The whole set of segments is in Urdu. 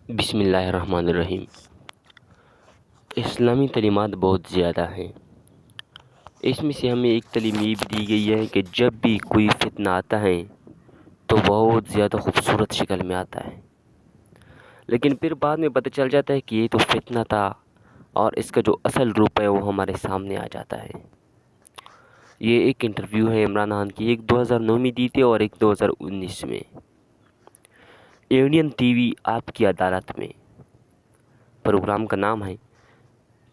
بسم اللہ الرحمن الرحیم۔ اسلامی تعلیمات بہت زیادہ ہیں۔ اس میں سے ہمیں ایک تعلیم یہ بھی دی گئی ہے کہ جب بھی کوئی فتنہ آتا ہے تو بہت زیادہ خوبصورت شکل میں آتا ہے، لیکن پھر بعد میں پتہ چل جاتا ہے کہ یہ تو فتنہ تھا اور اس کا جو اصل روپ ہے وہ ہمارے سامنے آ جاتا ہے۔ یہ ایک انٹرویو ہے عمران خان کی، ایک 2009 میں دی تھی اور ایک 2019 میں، انڈین ٹی وی آپ کی عدالت میں پروگرام کا نام ہے۔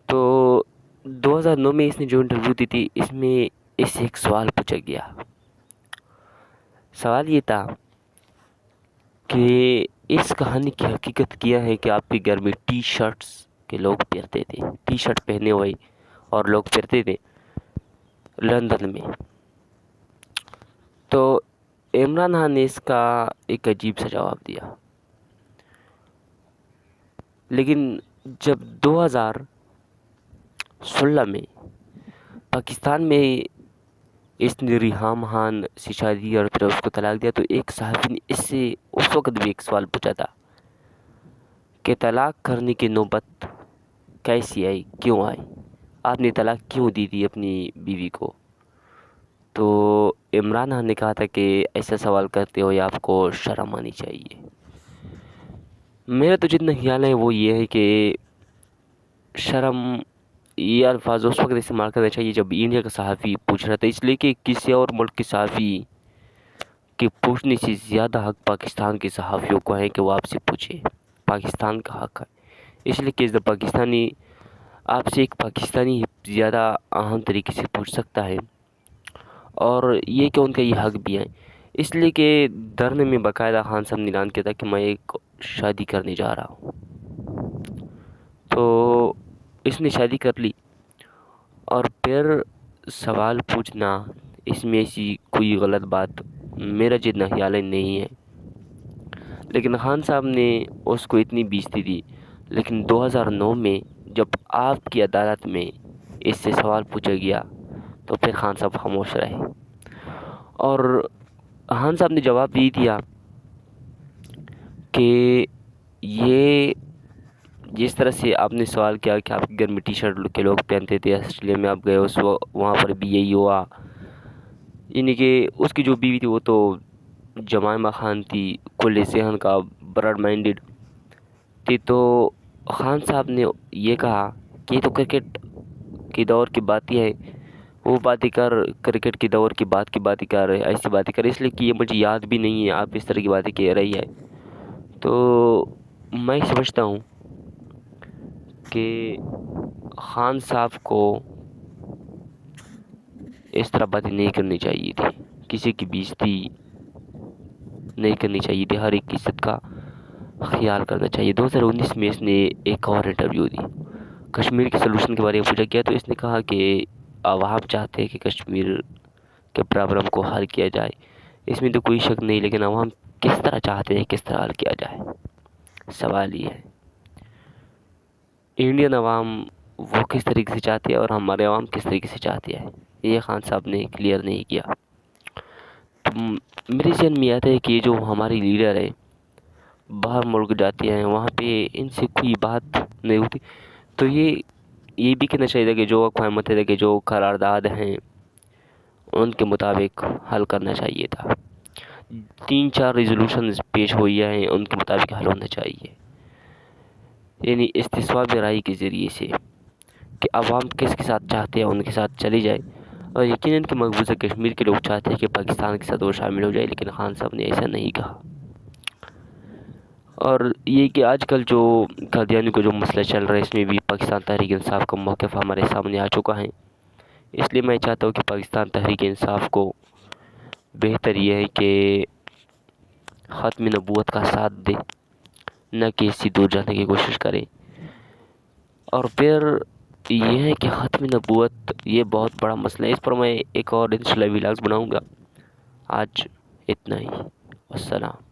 تو 2009 میں اس نے جو انٹرویو دی تھی، اس میں اس سے ایک سوال پوچھا گیا۔ سوال یہ تھا کہ اس کہانی کی حقیقت کیا ہے کہ آپ کے گھر میں ٹی شرٹس کے لوگ پہنتے تھے، ٹی شرٹ پہنے ہوئے اور لوگ پہنتے تھے لندن میں۔ تو عمران خان نے اس کا ایک عجیب سا جواب دیا، لیکن جب 2016 میں پاکستان میں اس نے ریحام خان سے شادی اور پھر اس کو طلاق دیا، تو ایک صحافی نے اس سے اس وقت بھی ایک سوال پوچھا تھا کہ طلاق کرنے کی نوبت کیسی آئی، کیوں آئی، آپ نے طلاق کیوں دی تھی اپنی بیوی کو؟ تو عمران خان نے کہا تھا کہ ایسا سوال کرتے ہوئے آپ کو شرم آنی چاہیے۔ میرا تو جتنا خیال ہے وہ یہ ہے کہ شرم یہ الفاظ اس وقت استعمال کرنا چاہیے جب انڈیا کا صحافی پوچھ رہا تھا، اس لیے کہ کسی اور ملک کے صحافی کے پوچھنے سے زیادہ حق پاکستان کے صحافیوں کو ہے کہ وہ آپ سے پوچھے، پاکستان کا حق ہے۔ اس لیے کہ پاکستانی آپ سے ایک پاکستانی زیادہ اہم طریقے سے پوچھ سکتا ہے، اور یہ کہ ان کا یہ حق بھی ہے۔ اس لیے کہ دھرنے میں باقاعدہ خان صاحب نے اعلان کیا تھا کہ میں ایک شادی کرنے جا رہا ہوں، تو اس نے شادی کر لی، اور پھر سوال پوچھنا اس میں ایسی کوئی غلط بات میرا جتنا خیال ہے نہیں ہے، لیکن خان صاحب نے اس کو اتنی بیزتی دی۔ لیکن 2009 میں جب آپ کی عدالت میں اس سے سوال پوچھا گیا تو پھر خان صاحب خاموش رہے، اور خان صاحب نے جواب دے دیا کہ یہ جس طرح سے آپ نے سوال کیا کہ آپ کے گھر میں ٹی شرٹ کے لوگ پہنتے تھے، آسٹریلیا میں آپ گئے وہاں پر بھی یہی ہوا، یعنی کہ اس کی جو بیوی تھی وہ تو جمائمہ خان تھی، کل ذہن کا براڈ مائنڈڈ تھی۔ تو خان صاحب نے یہ کہا کہ یہ تو کرکٹ کے دور کی باتیں ہیں، وہ باتیں کرکٹ کے دور کی باتیں کر رہے، ایسی باتیں کر، اس لیے کہ یہ مجھے یاد بھی نہیں ہے، آپ اس طرح کی باتیں کہہ رہی ہے۔ تو میں سمجھتا ہوں کہ خان صاحب کو اس طرح باتیں نہیں کرنی چاہیے تھی، کسی کی بیزتی نہیں کرنی چاہیے تھی، ہر ایک کی عزت کا خیال کرنا چاہیے۔ 2019 میں اس نے ایک اور انٹرویو دی، کشمیر کے سلوشن کے بارے میں پوچھا گیا، تو اس نے کہا کہ عوام چاہتے ہیں کہ کشمیر کے پرابلم کو حل کیا جائے، اس میں تو کوئی شک نہیں، لیکن عوام کس طرح چاہتے ہیں کس طرح حل کیا جائے، سوال یہ ہے۔ انڈین عوام وہ کس طریقے سے چاہتے ہیں اور ہمارے عوام کس طریقے سے چاہتے ہیں، یہ خان صاحب نے کلیئر نہیں کیا۔ تو میرے ذہن میں آتا ہے کہ جو ہمارے لیڈر ہیں باہر ملک جاتے ہیں، وہاں پہ ان سے کوئی بات نہیں ہوتی، تو یہ بھی کہنا چاہیے کہ جو اقوام متحدہ کے جو قرارداد ہیں ان کے مطابق حل کرنا چاہیے تھا، 3-4 ریزولوشنز پیش ہوئی ہیں ان کے مطابق حل ہونا چاہیے، یعنی استصواب رائے کے ذریعے سے کہ عوام کس کے ساتھ چاہتے ہیں ان کے ساتھ چلی جائے، اور یقیناً کہ مقبوضہ کشمیر کے لوگ چاہتے ہیں کہ پاکستان کے ساتھ وہ شامل ہو جائے، لیکن خان صاحب نے ایسا نہیں کہا۔ اور یہ کہ آج کل جو قادیانی کو جو مسئلہ چل رہا ہے، اس میں بھی پاکستان تحریک انصاف کا موقف ہمارے سامنے آ چکا ہے، اس لیے میں چاہتا ہوں کہ پاکستان تحریک انصاف کو بہتر یہ ہے کہ ختم نبوت کا ساتھ دے، نہ کہ اس سے دور جانے کی کوشش کرے۔ اور پھر یہ ہے کہ ختم نبوت یہ بہت بڑا مسئلہ ہے، اس پر میں ایک اور انشاءاللہ ویلاگز بناؤں گا۔ آج اتنا ہی، السلام۔